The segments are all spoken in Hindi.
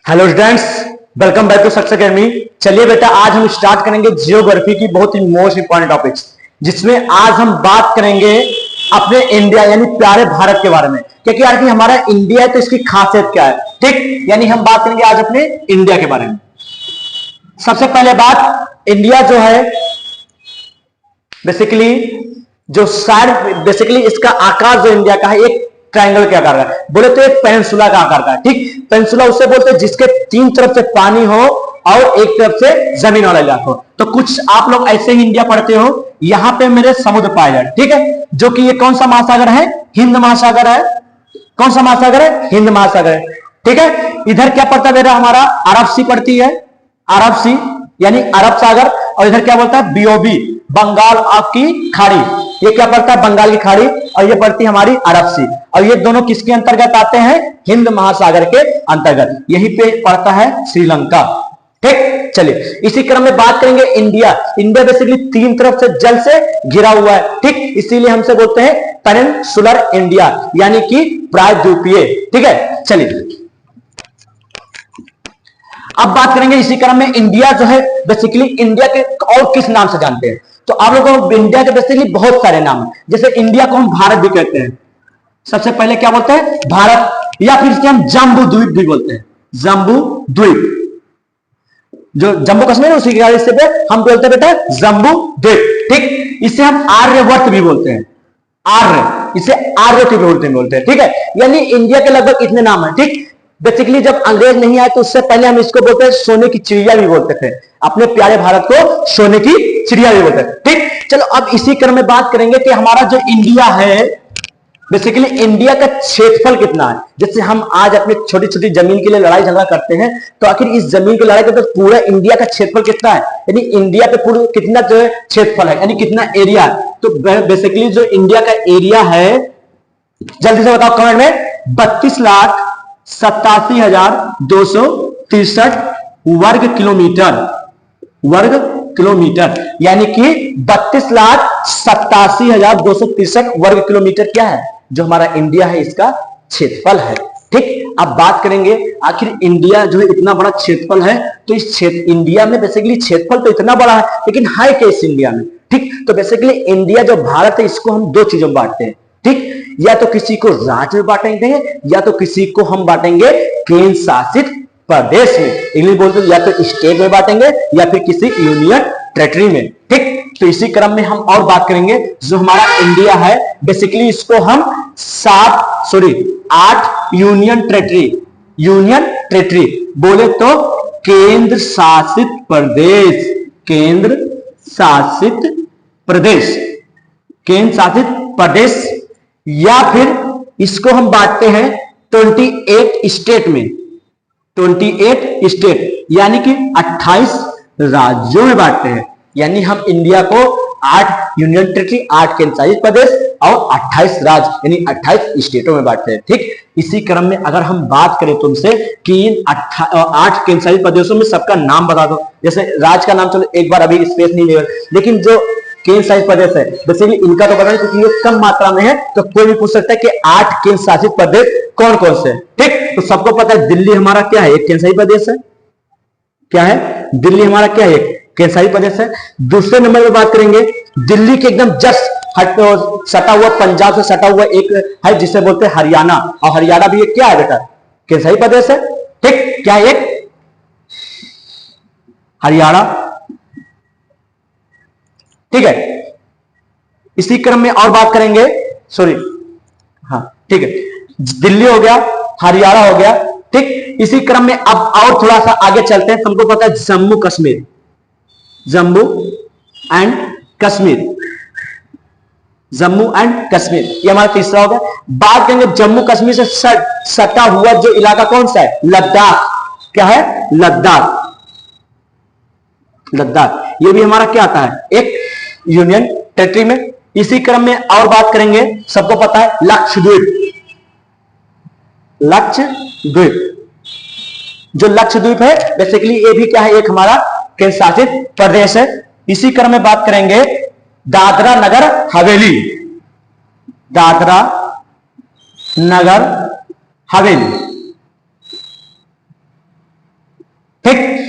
Hello students, welcome back to success academy. चलिए बेटा, आज हम स्टार्ट करेंगे जियोग्राफी की बहुत ही मोस्ट इंपॉर्टेंट टॉपिक्स, जिसमें आज हम बात करेंगे अपने इंडिया यानी प्यारे भारत के बारे में। क्योंकि यार कि हमारा इंडिया है तो इसकी खासियत क्या है, ठीक। यानी हम बात करेंगे आज अपने इंडिया के बारे में। सबसे पहले बात, इंडिया जो है बेसिकली इसका आकार जो इंडिया का है एक ट्रायंगल के आकार का है, बोले तो एक पेनिनसुला का आकार का है, ठीक। पेनिनसुला उससे बोलते हैं जिसके तीन तरफ से पानी हो और एक तरफ से जमीन वाला इलाका हो। तो कुछ आप लोग ऐसे ही इंडिया पढ़ते हो, यहां पे मेरे समुद्र पाए जाते, ठीक है। जो कि ये कौन सा महासागर है? हिंद महासागर है। कौन सा महासागर है? हिंद महासागर है, ठीक है। इधर क्या पड़ता है मेरा? हमारा अरब सी पड़ती है, अरब सी यानी अरब सागर। और इधर क्या बोलता है? बीओबी, बंगाल की खाड़ी। ये क्या पड़ता है? बंगाल की खाड़ी। और ये पड़ती है हमारी अरब सी। और ये दोनों किसके अंतर्गत आते हैं? हिंद महासागर के अंतर्गत। यहीं पे पड़ता है श्रीलंका, ठीक। चलिए इसी क्रम में बात करेंगे इंडिया। इंडिया बेसिकली तीन तरफ से जल से घिरा हुआ है, ठीक। इसीलिए हमसे बोलते हैं पेनिनसुलर इंडिया यानी कि प्रायद्वीपीय, ठीक है। चलिए अब बात करेंगे इसी क्रम में, इंडिया जो है बेसिकली इंडिया के और किस नाम से जानते हैं? तो आप लोगों को इंडिया के बेसिकली बहुत सारे नाम हैं। जैसे इंडिया को हम भारत भी कहते हैं। सबसे पहले क्या बोलते हैं? भारत, या फिर इसके हम जम्बू द्वीप भी बोलते हैं। जम्बू द्वीप, जो जम्मू कश्मीर है उसी के पे हम बोलते हैं बेटा जम्बू द्वीप, ठीक। इसे हम आर्यवर्त भी बोलते हैं, आर्य, इसे आर्य के बोलते हैं, ठीक है। यानी इंडिया के लगभग इतने नाम है, ठीक। बेसिकली जब अंग्रेज नहीं आए तो उससे पहले हम इसको बोलते हैं सोने की चिड़िया भी बोलते थे। अपने प्यारे भारत को सोने की चिड़िया भी बोलते थे, ठीक। चलो अब इसी क्रम में बात करेंगे कि हमारा जो इंडिया है बेसिकली इंडिया का क्षेत्रफल कितना है। जैसे हम आज अपनी छोटी छोटी जमीन के लिए लड़ाई झगड़ा करते हैं, तो आखिर इस जमीन की लड़ाई करते तो पूरा इंडिया का क्षेत्रफल कितना है, यानी इंडिया पे पूरा कितना जो है क्षेत्रफल है, यानी कितना एरिया है। तो बेसिकली जो इंडिया का एरिया है, जल्दी से बताओ कमेंट में, 32,87,263 वर्ग किलोमीटर, यानी कि 32,87,263 वर्ग किलोमीटर क्या है जो हमारा इंडिया है, इसका क्षेत्रफल है, ठीक। अब बात करेंगे आखिर इंडिया जो है इतना बड़ा क्षेत्रफल है, तो इस क्षेत्र इंडिया में बेसिकली क्षेत्रफल तो इतना बड़ा है, लेकिन है क्या इस इंडिया में, ठीक। तो बेसिकली इंडिया जो भारत है इसको हम दो चीजों में बांटते हैं, ठीक। या तो किसी को राज्य में बांटेंगे या तो किसी को हम बांटेंगे केंद्र शासित प्रदेश में, इंग्लिश बोलते हैं, या तो स्टेट में बांटेंगे या फिर किसी यूनियन टेरिटरी में, ठीक। तो इसी क्रम में हम और बात करेंगे जो हमारा इंडिया है बेसिकली इसको हम 8 यूनियन टेरिटरी बोले तो केंद्र शासित प्रदेश, या फिर इसको हम बांटते हैं 28 स्टेट में, 28 स्टेट यानी कि 28 राज्यों में बांटते हैं। यानी हम इंडिया को 8 यूनियन टेरिटरी, 8 केंद्र शासित प्रदेश और 28 राज्य यानी 28 स्टेटों में बांटते हैं, ठीक। इसी क्रम में अगर हम बात करें तुमसे कि इन 8 केंद्र शासित प्रदेशों में सबका नाम बता दो। जैसे राज्य का नाम चलो एक बार अभी स्पेस नहीं लेगा, लेकिन जो केंद्र शासित प्रदेश है बेसिकली इनका तो बताएं क्योंकि ये कम मात्रा में है, तो कोई भी पूछ सकता है कि 8 केंद्र शासित प्रदेश कौन कौन से, ठीक। तो सबको पता है दिल्ली हमारा क्या है, एक केंद्र शासित प्रदेश है। क्या है? दिल्ली हमारा क्या है? एक केंद्र शासित प्रदेश है। दूसरे नंबर पर बात करेंगे दिल्ली के एकदम जस्ट सटा हुआ, पंजाब से सटा हुआ एक है जिसे बोलते हैं हरियाणा, और हरियाणा भी एक क्या है बेटा? केंद्र शासित प्रदेश है, ठीक। क्या है? एक हरियाणा, ठीक है। इसी क्रम में और बात करेंगे, हाँ ठीक है, दिल्ली हो गया, हरियाणा हो गया, ठीक। इसी क्रम में अब और थोड़ा सा आगे चलते हैं। तुमको पता है जम्मू एंड कश्मीर, ये हमारा तीसरा हो गया। बात करेंगे जम्मू कश्मीर से सटा हुआ जो इलाका कौन सा है? लद्दाख। क्या है? लद्दाख, ये भी हमारा क्या आता है? एक यूनियन टेरिटरी में। इसी क्रम में और बात करेंगे, सबको पता है लक्षद्वीप, जो लक्षद्वीप है बेसिकली ये भी क्या है? एक हमारा केंद्र शासित प्रदेश है। इसी क्रम में बात करेंगे दादरा नगर हवेली,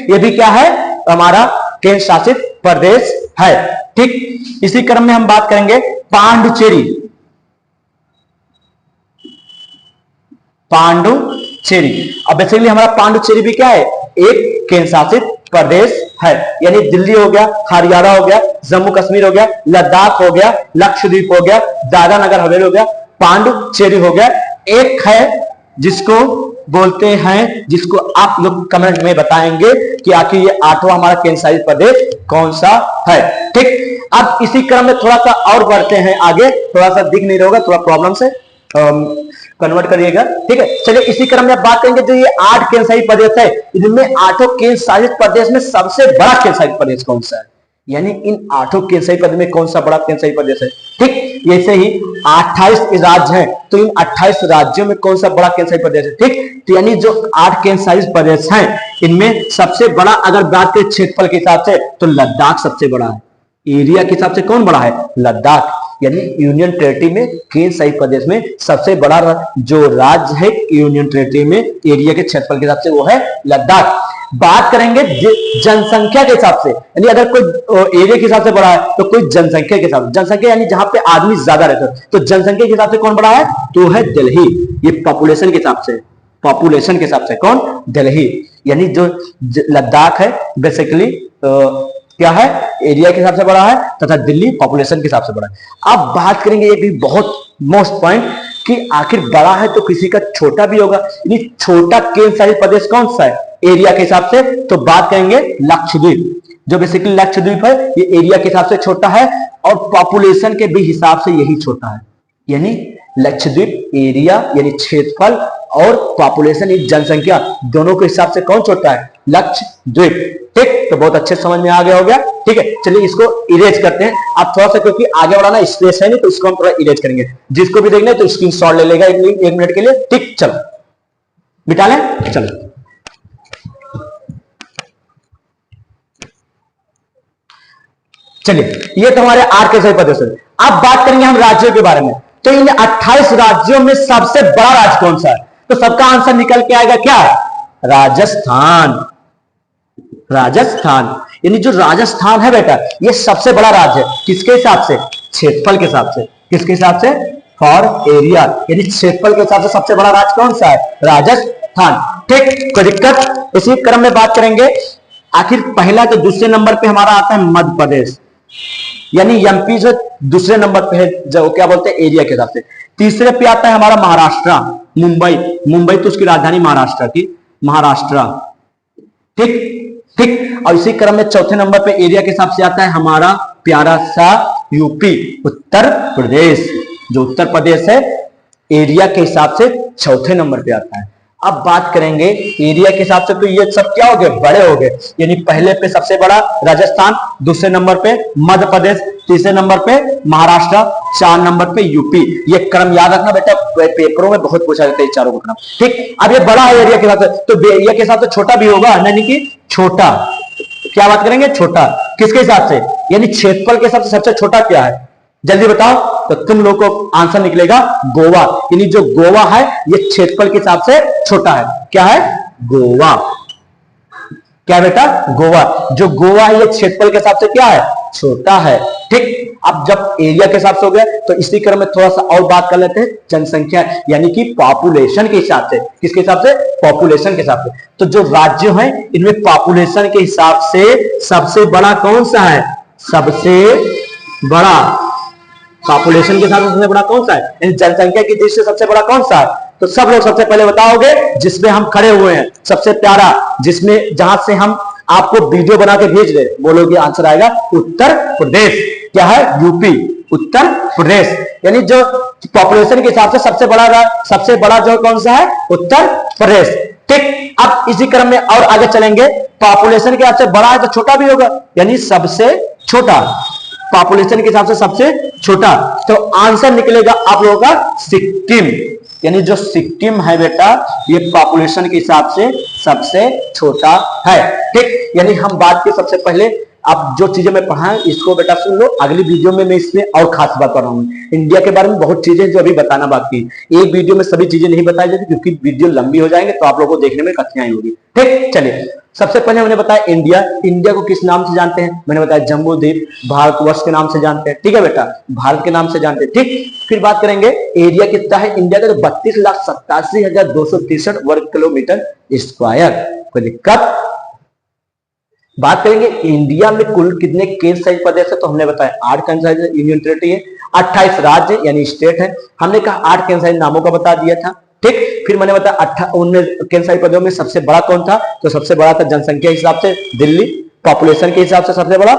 ये भी क्या है, हमारा केंद्र शासित प्रदेश है। ठीक, इसी क्रम में हम बात करेंगे पांडुचेरी। पांडुचेरी, अब बेसिकली हमारा पांडुचेरी भी क्या है, एक केंद्र शासित प्रदेश है। यानी दिल्ली हो गया, हरियाणा हो गया, जम्मू कश्मीर हो गया, लद्दाख हो गया, लक्षद्वीप हो गया, दादरा नगर हवेली हो गया, पांडुचेरी हो गया। एक है जिसको बोलते हैं, जिसको आप लोग कमेंट में बताएंगे कि आखिर ये आठवां हमारा केंद्र शासित प्रदेश कौन सा है। ठीक, अब इसी क्रम में थोड़ा सा और बढ़ते हैं आगे, थोड़ा सा दिख नहीं रहा, थोड़ा प्रॉब्लम से कन्वर्ट करिएगा। ठीक है, चलिए इसी क्रम में बात करेंगे जो ये 8 केंद्र शासित प्रदेश है, इनमें 8 केंद्र शासित प्रदेश में सबसे बड़ा केंद्र शासित प्रदेश कौन सा है, यानी इन 8 केंद्र शासित प्रदेश में कौन सा बड़ा केंद्र शासित प्रदेश है। ठीक, जैसे ही 28 राज्य हैं, तो इन 28 राज्यों में कौन सा बड़ा केंद्र शासित प्रदेश है। ठीक, तो यानी जो 8 केंद्र शासित प्रदेश हैं, इनमें सबसे बड़ा अगर बात करें क्षेत्रफल के हिसाब से, तो लद्दाख सबसे बड़ा है। एरिया के हिसाब से कौन बड़ा है, लद्दाख। यानी यूनियन टेरिटरी में केंद्र शासित प्रदेश में सबसे बड़ा जो राज्य है यूनियन टेरिटरी में एरिया के क्षेत्रफल के हिसाब से, वो है लद्दाख। बात करेंगे जनसंख्या के हिसाब से, यानी अगर कोई एरिया के हिसाब से बड़ा है तो कोई जनसंख्या के हिसाब से, जनसंख्या यानी जहां पे आदमी ज्यादा रहते हैं, तो जनसंख्या के हिसाब से कौन बड़ा है, तो है दिल्ली। ये पॉपुलेशन के हिसाब से, पॉपुलेशन के हिसाब से कौन, दिल्ली। यानी जो लद्दाख है बेसिकली क्या है, एरिया के हिसाब से बड़ा है, तथा दिल्ली पॉपुलेशन के हिसाब से बड़ा है। अब बात करेंगे ये भी बहुत मोस्ट पॉइंट कि आखिर बड़ा है तो किसी का छोटा भी होगा, यानी छोटा केंद्र शासित प्रदेश कौन सा है एरिया के हिसाब से, तो बात करेंगे लक्षद्वीप। जो बेसिकली लक्षद्वीप है ये एरिया के हिसाब से छोटा है और पॉपुलेशन के भी हिसाब से यही छोटा है। यानी लक्षद्वीप एरिया यानी क्षेत्रफल और पॉपुलेशन यानी जनसंख्या दोनों के हिसाब से कौन छोटा है, लक्षद्वीप। ठीक, तो बहुत अच्छे समझ में आ गया हो गया। ठीक है, चलिए इसको इरेज करते हैं। आप थोड़ा सा, क्योंकि आगे बढ़ाना स्पेस है नहीं, तो इसको हम थोड़ा इरेज करेंगे। जिसको भी देखना है तो स्क्रीनशॉट ले लेगा एक मिनट के लिए। ठीक, चलो बिटा लें, चलो चलिए, ये तो हमारे 8 केंद्र शासित प्रदेश है। अब बात करेंगे हम राज्यों के बारे में। तो इन 28 राज्यों में सबसे बड़ा राज्य कौन सा है, तो सबका आंसर निकल के आएगा क्या, राजस्थान। राजस्थान, यानी जो राजस्थान है बेटा ये सबसे बड़ा राज्य है। किसके हिसाब से, क्षेत्रफल के हिसाब से। किसके हिसाब से, फॉर एरिया, यानी क्षेत्रफल के हिसाब से सबसे बड़ा राज्य कौन सा है, राजस्थान। ठीक, कोई दिक्कत। इसी क्रम में बात करेंगे आखिर पहला तो दूसरे नंबर पे हमारा आता है मध्य प्रदेश, यानी एमपी जो दूसरे नंबर पे है, जो क्या बोलते हैं एरिया के हिसाब से। तीसरे पे आता है हमारा महाराष्ट्र, मुंबई। मुंबई तो उसकी राजधानी महाराष्ट्र की, महाराष्ट्र। ठीक ठीक, और इसी क्रम में चौथे नंबर पे एरिया के हिसाब से आता है हमारा प्यारा सा यूपी, उत्तर प्रदेश। जो उत्तर प्रदेश है एरिया के हिसाब से चौथे नंबर पे आता है। अब बात करेंगे एरिया के हिसाब से, तो ये सब क्या हो गए, बड़े हो गए। यानी पहले पे सबसे बड़ा राजस्थान, दूसरे नंबर पे मध्य प्रदेश, तीसरे नंबर पे महाराष्ट्र, 4 नंबर पे यूपी। ये क्रम याद रखना बेटा, पेपरों में बहुत पूछा जाता है चारों का क्रम। ठीक, अब ये बड़ा है एरिया के हिसाब से, तो एरिया के हिसाब से छोटा भी होगा, यानी कि छोटा। क्या बात करेंगे, छोटा किसके हिसाब से, यानी क्षेत्रफल के हिसाब से सबसे छोटा क्या है, जल्दी बताओ। तो तुम लोग को आंसर निकलेगा गोवा, यानी जो गोवा है ये क्षेत्रफल के हिसाब से छोटा है। क्या है, गोवा। क्या बेटा, गोवा। जो गोवा है ये क्षेत्रफल के हिसाब से क्या है, छोटा है। ठीक, अब जब एरिया के हिसाब से हो गया तो इसी क्रम में थोड़ा सा और बात कर लेते हैं जनसंख्या, यानी कि पॉपुलेशन के हिसाब से। किसके हिसाब से, पॉपुलेशन के हिसाब से। तो जो राज्य हैं इनमें पॉपुलेशन के हिसाब से सबसे बड़ा कौन सा है, सबसे बड़ा पॉपुलेशन के साथ सबसे बड़ा कौन सा है, जनसंख्या की दृष्टि से सबसे बड़ा कौन सा है, तो सब लोग सबसे पहले बताओगे जिसमें हम खड़े हुए हैं, सबसे प्यारा, जिसमें जहां से हम आपको वीडियो बना के भेज रहे, बोलोगे आंसर आएगा उत्तर प्रदेश। क्या है, यूपी, उत्तर प्रदेश। यानी जो पॉपुलेशन के हिसाब से सबसे बड़ा जो कौन सा है, उत्तर प्रदेश। ठीक, अब इसी क्रम में और आगे चलेंगे। पॉपुलेशन के हिसाब से बड़ा है तो छोटा भी होगा, यानी सबसे छोटा, पॉपुलेशन के हिसाब से सबसे छोटा। तो आंसर निकलेगा आप लोगों का सिक्किम, यानी जो सिक्किम है बेटा ये पॉपुलेशन के हिसाब से सबसे छोटा है। ठीक, यानी हम बात की सबसे पहले आप जो चीजें मैं पढ़ा इसको बेटा सुन लो, अगली वीडियो में मैं इसमें और खास बात कर रहा हूँ। इंडिया के बारे में बहुत चीजें जो अभी बताना बाकी है, एक वीडियो में सभी चीजें नहीं बताई जाती क्योंकि वीडियो लंबी हो जाएंगे तो आप लोगों को देखने में कठिनाई होगी। ठीक, चलिए सबसे पहले मैंने बताया इंडिया, इंडिया को किस नाम से जानते हैं, मैंने बताया जम्बू द्वीप, भारतवर्ष के नाम से जानते हैं। ठीक है बेटा, भारत के नाम से जानते हैं। ठीक, फिर बात करेंगे एरिया कितना है इंडिया का, तो 32,87,263 वर्ग किलोमीटर स्क्वायर। कोई दिक्कत? बात करेंगे इंडिया में कुल कितने केंद्र शासित प्रदेश है, तो हमने बताया 8 केंद्र शासित यूनियन टेरिटरी है, 28 राज्य यानी स्टेट है। हमने कहा 8 केंद्र शासित नामों का बता दिया था। ठीक, फिर मैंने बताया 19 केंद्र शासित प्रदेशों में सबसे बड़ा कौन था, तो सबसे बड़ा था जनसंख्या के हिसाब से दिल्ली, पॉपुलेशन के हिसाब से सबसे बड़ा,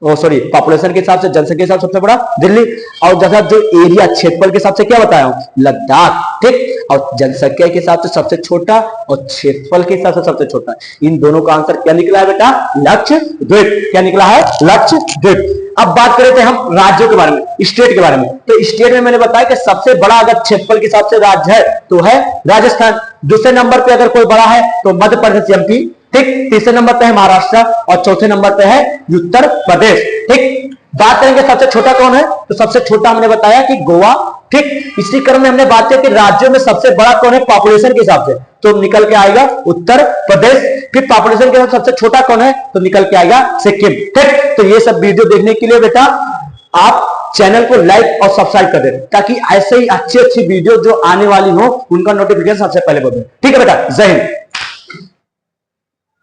पॉपुलेशन के हिसाब से, जनसंख्या के हिसाब से सबसे बड़ा दिल्ली, और जैसा जो एरिया क्षेत्रफल के हिसाब से क्या बताया हूं, लद्दाख। ठीक, और जनसंख्या के हिसाब से सबसे छोटा और क्षेत्रफल के हिसाब से सबसे छोटा। इन दोनों का आंसर क्या निकला है बेटा, लक्षद्वीप। क्या निकला है, लक्षद्वीप। अब बात करें थे हम राज्यों के बारे में, स्टेट के बारे में, तो स्टेट में मैंने बताया कि सबसे बड़ा अगर क्षेत्रफल के हिसाब से राज्य है तो है राजस्थान। दूसरे नंबर पे अगर कोई बड़ा है तो मध्य प्रदेश एमपी। ठीक, तीसरे नंबर पे है महाराष्ट्र और चौथे नंबर पे है उत्तर प्रदेश। ठीक, बात करेंगे सबसे छोटा कौन है, तो सबसे छोटा हमने बताया कि गोवा। ठीक, इसी क्रम में हमने बात की कि राज्यों में सबसे बड़ा कौन है पॉपुलेशन के हिसाब से, तो निकल के आएगा उत्तर प्रदेश। फिर पॉपुलेशन के हिसाब से सबसे छोटा कौन है, तो निकल के आएगा सिक्किम। ठीक, तो ये सब वीडियो देखने के लिए बेटा आप चैनल को लाइक और सब्सक्राइब कर दे ताकि ऐसे ही अच्छी अच्छी वीडियो जो आने वाली हो उनका नोटिफिकेशन सबसे पहले बढ़े। ठीक है बेटा, जय हिंद।